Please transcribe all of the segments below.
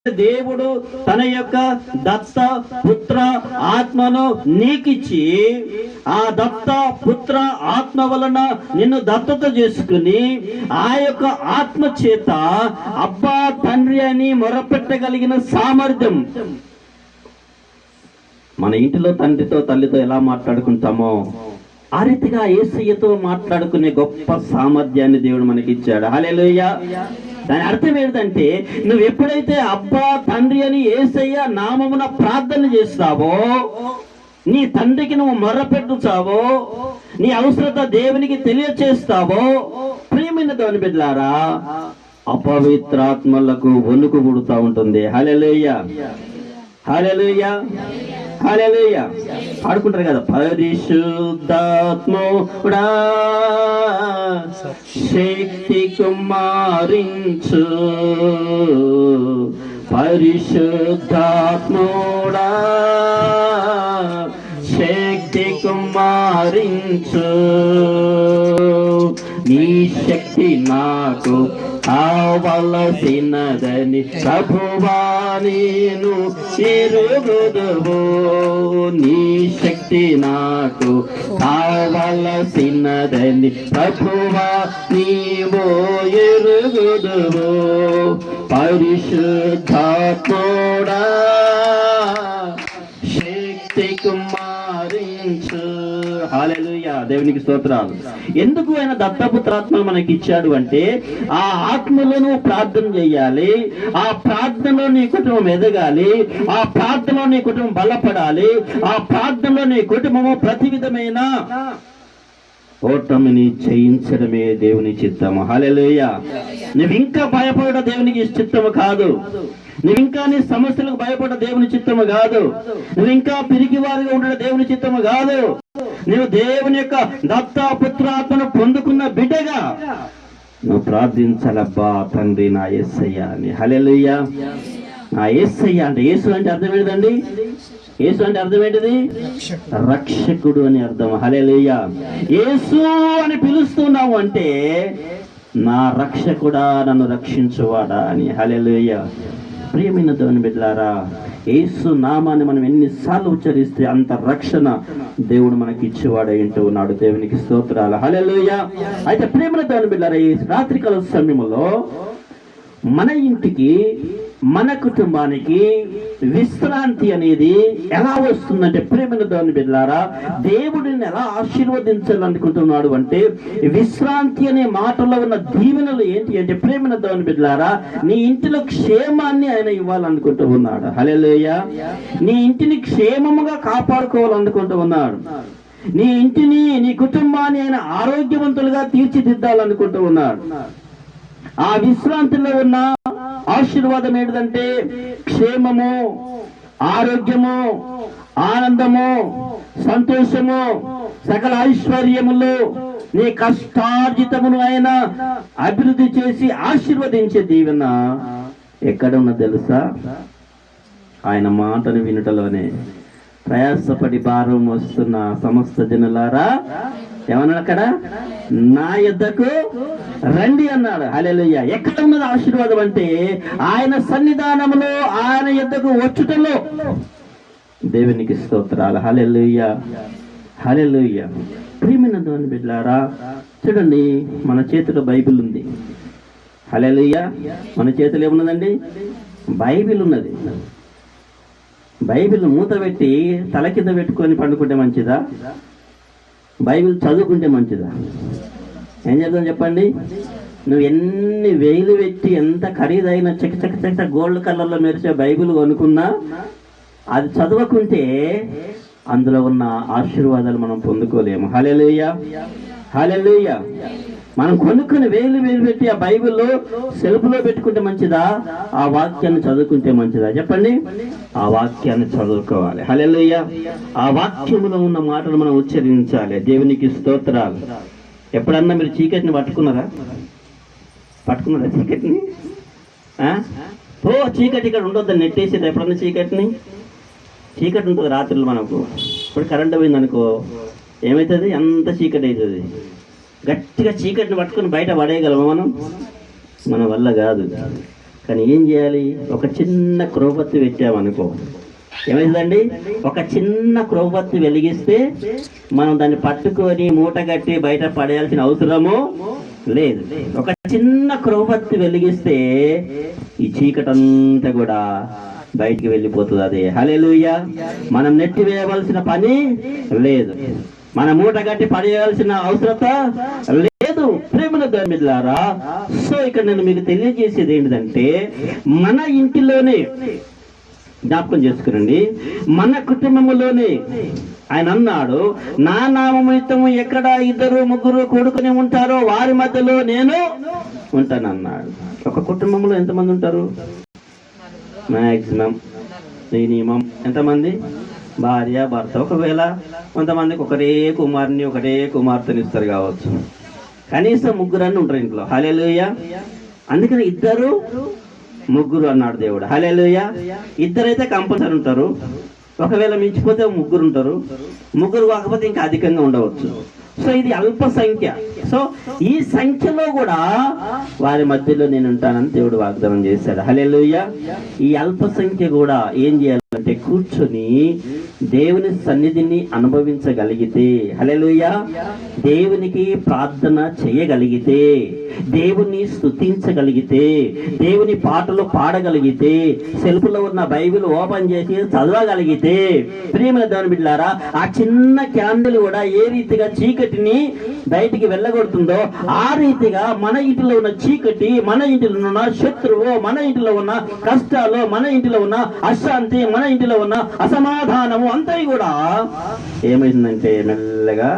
దేవుడు తన యొక్క దత్త పుత్ర ఆత్మను నీకిచ్చి ఆ దత్త పుత్ర ఆత్మ వలన నిన్ను దత్తత చేసుకుని ఆ యొక్క ఆత్మ చేత అబ్బా తండ్రి అని మొరపెట్టగలిగిన సామర్థ్యం. మన ఇంటిలో తండ్రితో తల్లితో ఎలా మాట్లాడుకుంటామో ఆ రీతిగా యేసయ్యతో మాట్లాడుకునే గొప్ప సామర్థ్యాన్ని దేవుడు మనకి ఇచ్చాడు. హల్లెలూయా. దాని అర్థం ఏంటంటే, నువ్వు ఎప్పుడైతే అబ్బా తండ్రి అని యేసయ్య నామమున ప్రార్థన చేస్తావో, నీ తండ్రికి నువ్వు మొర్రపెట్టుతావో, నీ అవసరత దేవునికి తెలియచేస్తావో, ప్రియమైన దేవుని బిడ్డలారా, అపవిత్రాత్మలకు వణుకు పుడుతూ ఉంటుంది. హల్లెలూయా, హల్లెలూయా, హల్లెలూయా. పాడుకుంటారు కదా, పరిశుద్ధాత్ముడా శక్తి కుమారించు, పరిశుద్ధాత్ముడా శక్తి కుమారించు, నీ శక్తి నాకు కావలసినదని ప్రభువా నేను ఎరుగుదువు, నీ శక్తి నాకు కావలసినదని ప్రభువా నీవు ఎరుగుదువు, పరిశుద్ధాత్ముడా శక్తి కుమారించు. హల్లెలూయా, దేవునికి స్తోత్రాలు. ఎందుకు ఆయన దత్తపుత్రాత్మలు మనకి ఇచ్చాడు అంటే, ఆ ఆత్మలో నువ్వు ప్రార్థన చేయాలి, ఆ ప్రార్థనలో నీ కుటుంబం ఎదగాలి, ఆ ప్రార్థనలో నీ కుటుంబం బలపడాలి, ఆ ప్రార్థనలో నీ కుటుంబము ప్రతి విధమైన ఓటమిని జయించడమే దేవుని చిత్తము. హల్లెలూయా. నువ్వు ఇంకా భయపడ దేవునికి చిత్తము కాదు, నువ్వు ఇంకా నీ సమస్యలకు భయపడ దేవుని చిత్తము కాదు, నువ్వు ఇంకా పిరికివారిగా ఉండడం దేవుని చిత్తము కాదు. నువ్వు దేవుని యొక్క దత్త పుత్రాత్మను పొందుకున్న బిడ్డగా నువ్వు ప్రార్థించాలబ్బా తండ్రి నా యేసయ్య అని. హల్లెలూయా. నా యేసయ్య అంటే, యేసు అంటే అర్థం ఏంటండి? యేసు అంటే అర్థం ఏంటిది? రక్షకుడు అని అర్థం. హల్లెలూయా. యేసు అని పిలుస్తున్నావు అంటే నా రక్షకుడా, నన్ను రక్షించువాడా అని. హల్లెలూయా. ప్రియమైన దేవుని బిడ్డలారా, యేసు నామాన్ని మనం ఎన్నిసార్లు ఉచ్చరిస్తే అంత రక్షణ దేవుడు మనకి ఇచ్చేవాడు ఏంటో ఉన్నాడు. దేవునికి స్తోత్రాలు. హల్లెలూయా. అయితే ప్రియమైన దేవుని బిడ్డలారా, ఈ రాత్రికాల సమయంలో మన ఇంటికి, మన కుటుంబానికి విశ్రాంతి అనేది ఎలా వస్తుందంటే, ప్రియమైన దేవుని బిడ్డలారా, దేవుడిని ఎలా ఆశీర్వదించాలనుకుంటున్నాడు అంటే, విశ్రాంతి అనే మాటలో ఉన్న దీవెనలు ఏంటి అంటే, ప్రియమైన దేవుని బిడ్డలారా, నీ ఇంటిలో క్షేమాన్ని ఆయన ఇవ్వాలనుకుంటూ ఉన్నాడు. హల్లెలూయా. నీ ఇంటిని క్షేమముగా కాపాడుకోవాలనుకుంటూ ఉన్నాడు. నీ ఇంటిని, నీ కుటుంబాన్ని ఆయన ఆరోగ్యవంతులుగా తీర్చిదిద్దాలనుకుంటూ ఉన్నాడు. ఆ విశ్రాంతిలో ఉన్న ఆశీర్వాదం ఏంటంటే, క్షేమము, ఆరోగ్యము, ఆనందము, సంతోషము, సకల ఐశ్వర్యములు, నీ కష్టార్జితమును ఆయన అభివృద్ధి చేసి ఆశీర్వదించే దీవెన ఎక్కడ ఉన్నది తెలుసా? ఆయన మాటను వినుటలోనే. ప్రయాసపడి భారం వస్తున్న సమస్త జనులారా, ఏమన్నాడు అక్కడ? నా యొద్దకు రండి అన్నాడు. హల్లెలూయా. ఎక్కడ ఉన్నది ఆశీర్వాదం అంటే, ఆయన సన్నిధానంలో, ఆయన యొద్దకు వచ్చుటలో. దేవునికి స్తోత్రాలు. హల్లెలూయా, హల్లెలూయా. ప్రియమైన దేవుని బిడ్డలారా, చూడండి, మన చేతిలో బైబిల్ ఉంది. హల్లెలూయా. మన చేతిలో ఏమున్నదండి? బైబిల్ ఉన్నది. బైబిల్ మూత పెట్టి తల కింద పెట్టుకొని పండుకుంటే మంచిదా? బైబిల్ చదువుకుంటే మంచిదా? ఏం చేద్దాం చెప్పండి? నువ్వు ఎన్ని వేలు పెట్టి ఎంత ఖరీదైన చక్క గోల్డ్ కలర్లో మెరిసే బైబిల్ కొనుక్కున్నా, అది చదవకుంటే అందులో ఉన్న ఆశీర్వాదాలు మనం పొందుకోలేము. హల్లెలూయా, హల్లెలూయా. మనం కొనుక్కుని వేలు పెట్టి ఆ బైబిల్లో సెల్ఫ్లో పెట్టుకుంటే మంచిదా? ఆ వాక్యాన్ని చదువుకుంటే మంచిదా? చెప్పండి. ఆ వాక్యాన్ని చదువుకోవాలి. హల్లెలూయా. ఆ వాక్యములో ఉన్న మాటలు మనం ఉచ్చరించాలి. దేవునికి స్తోత్రాలు. ఎప్పుడన్నా మీరు చీకటిని పట్టుకున్నారా? చీకటిని? చీకటి ఇక్కడ ఉండొద్దని నెట్టేసేది. ఎప్పుడన్నా చీకటి ఉంటుంది రాత్రులు. మనకు ఇప్పుడు కరెంటు పోయింది అనుకో, ఏమవుతుంది? అంత చీకటి అవుతుంది. గట్టిగా చీకటిని పట్టుకుని బయట పడేయగలమా మనం? మన వల్ల కాదు. కానీ ఏం చేయాలి? ఒక చిన్న క్రోబత్తి పెట్టామనుకో, ఏమైందండి? ఒక చిన్న క్రోబత్తి వెలిగిస్తే మనం దాన్ని పట్టుకొని మూట కట్టి బయట పడేయాల్సిన అవసరము లేదు. ఒక చిన్న క్రోబత్తి వెలిగిస్తే ఈ చీకటంతా కూడా బయటికి వెళ్ళిపోతుంది. అదే హల్లెలూయా. మనం నెట్టి వేయవలసిన పని లేదు, మన మూట కట్టి పడేయాల్సిన అవసరత లేదు. ప్రేమల దమిలారా, సో ఇక్కడ నేను మీకు తెలియజేసేది ఏంటంటే, మన ఇంటిలోనే జ్ఞాపకం చేసుకురండి, మన కుటుంబంలోనే ఆయన అన్నాడు, నా నామమునిమిత్తము ఎక్కడ 2-3 కూడుకుని ఉంటారో వారి మధ్యలో నేను ఉంటాను అన్నాడు. ఒక కుటుంబంలో ఎంతమంది ఉంటారు? మ్యాక్సిమం మినిమం ఎంతమంది? భార్య భర్త. ఒకవేళ కొంతమందికి ఒకటే కుమారుని ఒకటే కుమార్తెని ఇస్తారు కావచ్చు, కనీసం 3 ఉంటారు ఇంట్లో. హల్లెలూయా. అందుకని 2-3 అన్నాడు దేవుడు. హల్లెలూయా. 2 అయితే కంపల్సరీ ఉంటారు. ఒకవేళ మించిపోతే 3 ఉంటారు. 3 కాకపోతే ఇంకా అధికంగా ఉండవచ్చు. సో ఇది అల్ప సంఖ్య. సో ఈ సంఖ్యలో కూడా వారి మధ్యలో నేను ఉంటానని దేవుడు వాగ్దానం చేశాడు. హల్లెలూయా. ఈ అల్ప సంఖ్య కూడా ఏం చేయాలంటే కూర్చొని దేవుని సన్నిధిని అనుభవించగలిగితే, హల్లెలూయా, దేవునికి ప్రార్థన చేయగలిగితే, దేవుని స్తుతించగలిగితే, దేవుని పాటలు పాడగలిగితే, సెల్ఫ్లో ఉన్న బైబిల్ ఓపెన్ చేసి చదవగలిగితే, ప్రియమైన దేవుని బిడ్డలారా, ఆ చిన్న క్యాండిల్ కూడా ఏ రీతిగా చీకటిని బయటికి వెళ్ళగొడుతుందో ఆ రీతిగా మన ఇంటిలో ఉన్న చీకటి, మన ఇంటిలో ఉన్న శత్రువు, మన ఇంటిలో ఉన్న కష్టాలు, మన ఇంటిలో ఉన్న అశాంతి, మన ఇంటిలో ఉన్న అసమాధానము అంతా కూడా ఏమైందంటే మెల్లగా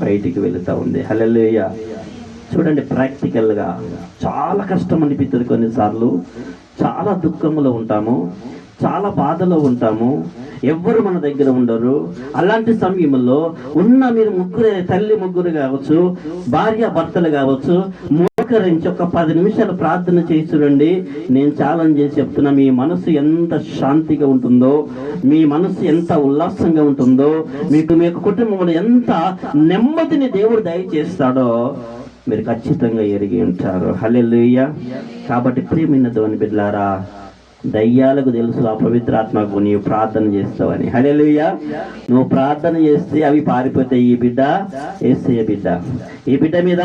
బయటికి వెళుతూ ఉంది. హల్లెలూయా. చూడండి, ప్రాక్టికల్ గా చాలా కష్టం అనిపిస్తుంది. కొన్నిసార్లు చాలా దుఃఖంలో ఉంటాము, చాలా బాధలో ఉంటాము, ఎవ్వరు మన దగ్గర ఉండరు. అలాంటి సమయంలో ఉన్న మీరు 3 తల్లి 3 కావచ్చు, భార్య భర్తలు కావచ్చు, మోకరించి ఒక 10 నిమిషాలు ప్రార్థన చేసి చూడండి. నేను ఛాలెంజ్ చేసి చెప్తున్నా, మీ మనసు ఎంత శాంతిగా ఉంటుందో, మీ మనసు ఎంత ఉల్లాసంగా ఉంటుందో, మీకు కుటుంబంలో ఎంత నెమ్మదిని దేవుడు దయచేస్తాడో మీరు ఖచ్చితంగా ఎరిగి ఉంటారు. హల్లెలూయా. కాబట్టి ప్రియమైన దేవుని బిడ్డలారా, దయ్యాలకు తెలుసు ఆ పవిత్రాత్మకు నీవు ప్రార్థన చేస్తావని. హల్లెలూయా. నువ్వు ప్రార్థన చేస్తే అవి పారిపోతాయి. ఈ బిడ్డ యేసయ్య బిడ్డ, ఈ బిడ్డ మీద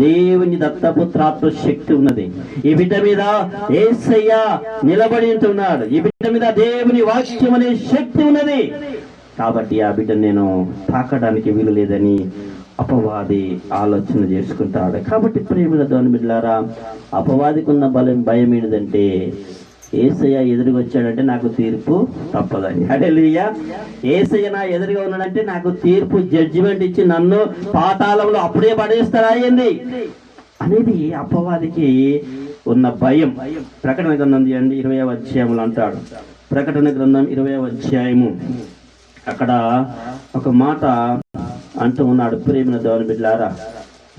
దేవుని దత్తపుత్రాత్మ శక్తి ఉన్నది. ఈ బిడ్డ మీద యేసయ్య నిలబడి ఉంటున్నాడు. ఈ బిడ్డ మీద దేవుని వాక్యం అనే శక్తి ఉన్నది. కాబట్టి ఆ బిడ్డ నేను తాకడానికి వీలు లేదని అపవాది ఆలోచన చేసుకుంటాడు. కాబట్టి ప్రియమైన దేవుని బిడ్డలారా, అపవాదికి ఉన్న భయం ఏంటంటే, యేసయ్య ఎదురుగా వచ్చాడంటే నాకు తీర్పు తప్పదని. హల్లెలూయా. యేసయ్య నా ఎదురుగా ఉన్నాడంటే నాకు తీర్పు, జడ్జిమెంట్ ఇచ్చి నన్ను పాతాళంలో అప్పుడే పడేస్తాడా ఏంది అనేది అపవాదికి ఉన్న భయం. ప్రకటన గ్రంథం 20వ అధ్యాయంలో అంటాడు. ప్రకటన గ్రంథం 20వ అధ్యాయము అక్కడ ఒక మాట అంటూ ఉన్నాడు. ప్రియమైన దేవుని బిడ్డలారా,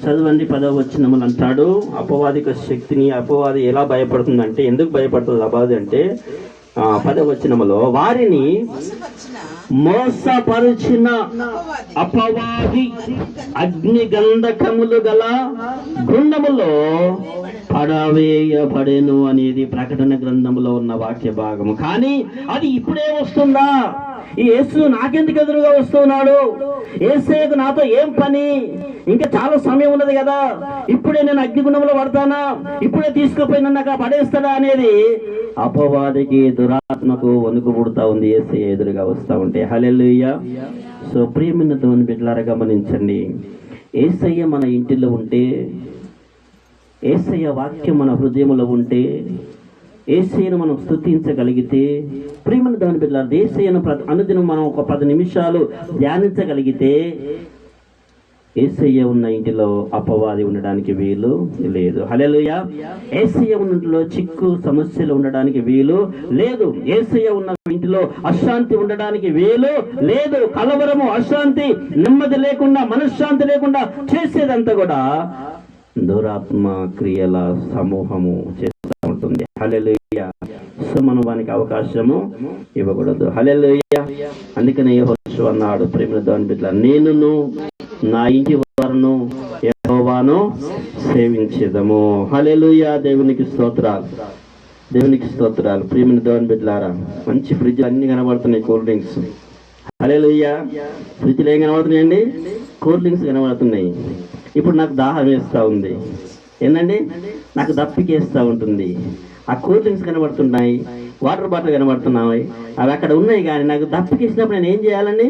చదవండి. 10వ వచనములు అంటాడు, అపవాదిక శక్తిని అపవాది ఎలా భయపడుతుందంటే, ఎందుకు భయపడుతుంది అపవాది అంటే, 10వ వచనములో వారిని మోసపరిచిన అపవాది అగ్ని గంధకములు గల గుండములో పడవేయబడెను అనేది ప్రకటన గ్రంథములో ఉన్న వాక్య భాగము. కానీ అది ఇప్పుడే వస్తుందా? ఈ యేసు నాకెందుకు ఎదురుగా వస్తున్నాడు? యేసుకు నాతో ఏం పని? ఇంకా చాలా సమయం ఉన్నది కదా, ఇప్పుడే నేను అగ్నిగుండంలో పడతానా, ఇప్పుడే తీసుకుపోయి నన్ను అక్కడ పడేస్తాడా అనేది అపవాదికి, దురాత్మకు వణుకు పుడతా ఉంది యేసయ్య ఎదురుగా వస్తా ఉంటే. హల్లెలూయా. సో ప్రియమైన దేవుని బిడ్డలారా, గమనించండి, యేసయ్య మన ఇంటిలో ఉంటే, యేసయ్య వాక్యం మన హృదయంలో ఉంటే, యేసయ్యను మనం స్తుతించగలిగితే, ప్రియమైన దేవుని బిడ్డలారా, యేసయ్యను అనుదినం మనం ఒక 10 నిమిషాలు ధ్యానించగలిగితే, యేసయ్య ఉన్న ఇంటిలో అపవాది ఉండడానికి వీలు లేదు. హల్లెలూయా. యేసయ్య ఉన్న ఇంటిలో చిక్కు సమస్యలు ఉండడానికి వీలు లేదు. యేసయ్య ఉన్న ఇంటిలో అశాంతి ఉండడానికి వీలు లేదు. కలవరము, అశాంతి, నెమ్మది లేకుండా, మనశ్శాంతి లేకుండా చేసేదంతా కూడా దురాత్మ క్రియల సమూహము చేస్తూ ఉంటుంది. హల్లెలూయా. సో మనం వానికి అవకాశము ఇవ్వకూడదు. హల్లెలూయా. అందుకనే యెహోషువ అన్నాడు, ప్రేమ దేవుని బిడ్డలారా, నేనును నా ఇంటి వారును యెహోవాను సేవించెదము. హల్లెలూయా. దేవునికి స్తోత్రాలు. దేవునికి స్తోత్రాలు. ప్రియమైన దేవుని బిడ్డలారా, మంచి ఫ్రిడ్జ్ అన్ని కనబడుతున్నాయి, కూల్ డ్రింక్స్. హల్లెలూయా. ఫ్రిడ్జ్లు ఏం కనబడుతున్నాయండి? కూల్ డ్రింక్స్ కనబడుతున్నాయి. ఇప్పుడు నాకు దాహం వేస్తూ ఉంది, ఏంటండి, నాకు దప్పికేస్తూ ఉంటుంది. ఆ కూల్ డ్రింక్స్ కనబడుతున్నాయి, వాటర్ బాటిల్ కనబడుతున్నాయి, అవి అక్కడ ఉన్నాయి. కానీ నాకు దప్పికేసినప్పుడు నేను ఏం చేయాలండి?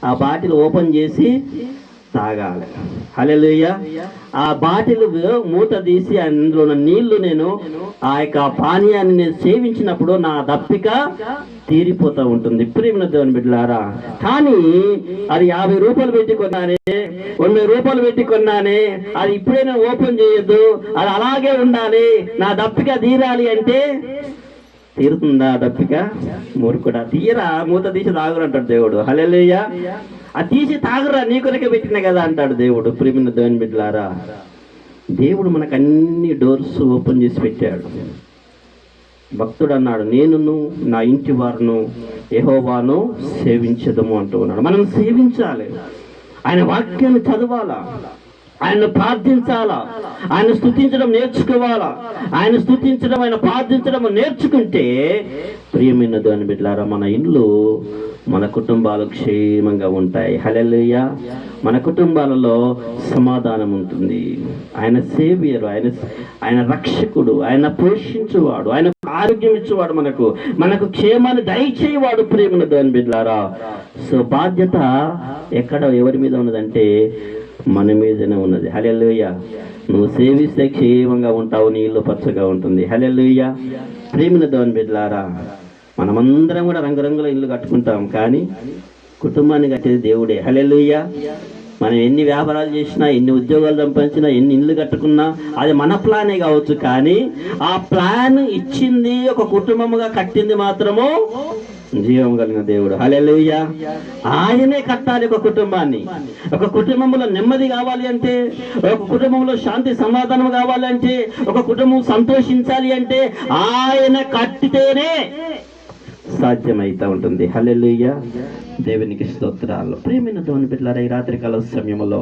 ఆ బాటిల్ ఓపెన్ చేసి తాగాలి. హల్లెలూయా. ఆ బాటిల్ మూత తీసి అందులో ఉన్న నీళ్లు నేను ఆ యొక్క పానీయాన్ని నేను సేవించినప్పుడు నా దప్పిక తీరిపోతూ ఉంటుంది. ప్రియమైన దేవుని బిడ్డలారా, కానీ అది 50 రూపాయలు పెట్టి కొన్నానే, 100 రూపాయలు పెట్టి కొన్నానే, అది ఇప్పుడే నేను ఓపెన్ చేయొద్దు, అది అలాగే ఉండాలి, నా దప్పిక తీరాలి అంటే తీరుతుందా దప్పిక? మూర్ఖుడా, తీయరా, మూత తీసి తాగురు అంటాడు దేవుడు. హల్లెలూయా. అది తీసి తాగురా, నీ కొరకే పెట్టిన కదా అంటాడు దేవుడు. ప్రియమైన దేవుని బిడ్డలారా, దేవుడు మనకు అన్ని డోర్స్ ఓపెన్ చేసి పెట్టాడు. భక్తుడు అన్నాడు, నేనును నా ఇంటి వారును యెహోవాను సేవించదము అంటూ ఉన్నాడు. మనం సేవించాలి, ఆయన వాక్యాన్ని చదవాలా, ఆయన ప్రార్థించాలా, ఆయన స్తుతించడం నేర్చుకోవాలా. ఆయన స్తుతించడం, ఆయన ప్రార్థించడం నేర్చుకుంటే ప్రియమైన దేవుని బిడ్డలారా, మన ఇల్లు, మన కుటుంబాలు క్షేమంగా ఉంటాయి. హల్లెలూయా. మన కుటుంబాలలో సమాధానం ఉంటుంది. ఆయన సేవియర్, ఆయన రక్షకుడు, ఆయన పోషించువాడు, ఆయన ఆరోగ్యం ఇచ్చేవాడు, మనకు క్షేమాన్ని దయచేవాడు. ప్రియమైన దేవుని బిడ్డలారా, సో బాధ్యత ఎక్కడ ఎవరి మీద ఉన్నదంటే మన మీదనే ఉన్నది. హల్లెలూయా. నువ్వు సేవిస్తే క్షేమంగా ఉంటావు, నీ ఇల్లు పచ్చగా ఉంటుంది. హల్లెలూయా. ప్రియమైన దేవుని బిడ్డలారా, మనమందరం కూడా రంగురంగుల ఇల్లు కట్టుకుంటాం, కానీ కుటుంబాన్ని కట్టేది దేవుడే. హల్లెలూయా. మనం ఎన్ని వ్యాపారాలు చేసినా, ఎన్ని ఉద్యోగాలు సంపాదించినా, ఎన్ని ఇల్లు కట్టుకున్నా అది మన ప్లానే కావచ్చు, కానీ ఆ ప్లాన్ ఇచ్చింది, ఒక కుటుంబముగా కట్టింది మాత్రము జీవం కలిగిన దేవుడు. హల్లెలూయా. ఆయనే కట్టాలి ఒక కుటుంబాన్ని. ఒక కుటుంబంలో నెమ్మది కావాలి అంటే, ఒక కుటుంబంలో శాంతి సమాధానం కావాలి అంటే, ఒక కుటుంబం సంతోషించాలి అంటే ఆయన కట్టితేనే సాధ్యమైతా ఉంటుంది. హల్లెలూయా. దేవునికి స్తోత్రాలు. ప్రియమైన దేవుని బిడ్డలారా, ఈ రాత్రి కాల సమయంలో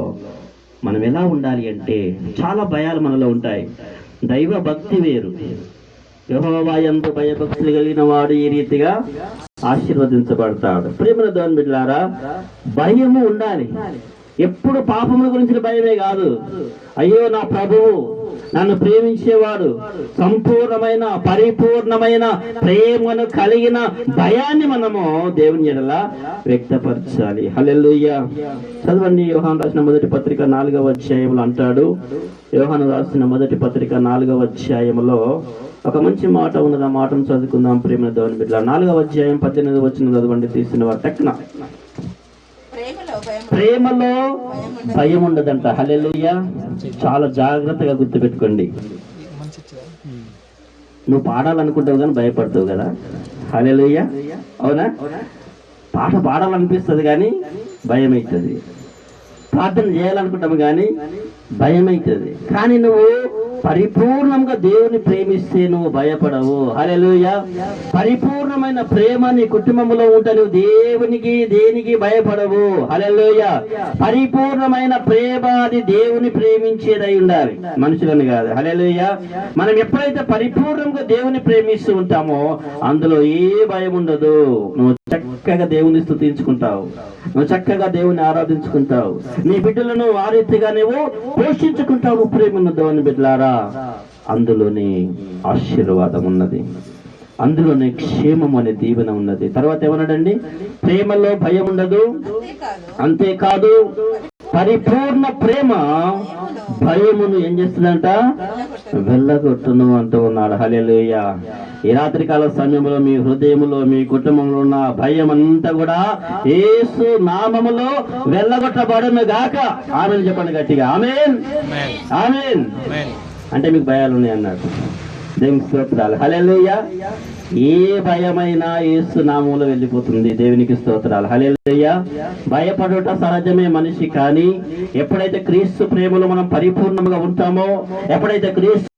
మనం ఎలా ఉండాలి అంటే, చాలా భయాలు మనలో ఉంటాయి. దైవ భక్తి వేరు. యెహోవా యందు భయభక్తులు కలిగిన వాడు ఈ రీతిగా ఆశీర్వదించబడతాడు. ప్రియమైన దేవుని బిడ్డలారా, భయము ఉండాలి. ఎప్పుడు పాపముల గురించి భయమే కాదు. అయ్యో, నా ప్రభువు నన్ను ప్రేమించేవాడు, సంపూర్ణమైన పరిపూర్ణమైన ప్రేమను కలిగిన భయాన్ని మనము దేవుని ఎడల వ్యక్తపరచాలి. హల్లెలూయా. చదవండి, యోహాను రాసిన మొదటి పత్రిక 4వ అధ్యాయంలో అంటాడు. యోహాను రాసిన మొదటి పత్రిక 4వ అధ్యాయంలో ఒక మంచి మాట ఉన్నది. ఆ మాటను చదువుకుందాం. ప్రేమ దేవుని బిడ్డలారా, 4వ అధ్యాయం 18వ వచనం చదవండి. తీసిన వారు టెక్న. ప్రేమలో భయం ఉండదంట. హల్లెలూయా. చాలా జాగ్రత్తగా గుర్తుపెట్టుకోండి. నువ్వు పాడాలనుకుంటావు కానీ భయపడతావు కదా. హల్లెలూయా. అవునా? పాట పాడాలనిపిస్తుంది కానీ భయం అవుతుంది. ప్రార్థన చేయాలనుకుంటాము కానీ భయం అవుతుంది. కానీ నువ్వు పరిపూర్ణంగా దేవుని ప్రేమిస్తే నువ్వు భయపడవు. హల్లెలూయా. పరిపూర్ణమైన ప్రేమ నీ కుటుంబంలో ఉంటే నువ్వు దేనికి భయపడవు. హల్లెలూయా. పరిపూర్ణమైన ప్రేమ అది దేవుని ప్రేమించేదై ఉండాలి, మనుషులను కాదు. హల్లెలూయా. మనం ఎప్పుడైతే పరిపూర్ణంగా దేవుని ప్రేమిస్తూ ఉంటామో అందులో ఏ భయం ఉండదు. నువ్వు చక్కగా దేవుని స్తుతించుకుంటావు, నువ్వు చక్కగా దేవుని ఆరాధించుకుంటావు, నీ బిడ్డలను ఆ రీతిగా నువ్వు పోషించుకుంటావు. ప్రేమను దేవుని బిడ్డలారా, అందులోనే ఆశీర్వాదం ఉన్నది, అందులోనే క్షేమం అనే దీవెన ఉన్నది. తర్వాత ఏమన్నాడండి? ప్రేమలో భయం ఉండదు, అంతేకాదు పరిపూర్ణ ప్రేమ భయమును ఏం చేస్తుందంట? వెళ్ళగొట్టును అంటూ ఉన్నాడు. హల్లెలూయా. ఈ రాత్రికాల సమయంలో మీ హృదయంలో, మీ కుటుంబంలో ఉన్న భయం అంతా కూడా యేసు నామములో వెళ్ళగొట్టబడును గాక. ఆమేన్ చెప్పండి గట్టిగా. ఆమేన్, ఆమేన్. అంటే మీకు భయాలు ఉన్నాయి అన్నాడు. దేవునికి స్తోత్రాలు. హల్లెలూయా. ఏ భయమైనా యేసు నామములో వెళ్ళిపోతుంది. దేవునికి స్తోత్రాలు. హల్లెలూయా. భయపడుట సహజమే మనిషి, కానీ ఎప్పుడైతే క్రీస్తు ప్రేమలో మనం పరిపూర్ణంగా ఉంటామో, ఎప్పుడైతే క్రీస్తు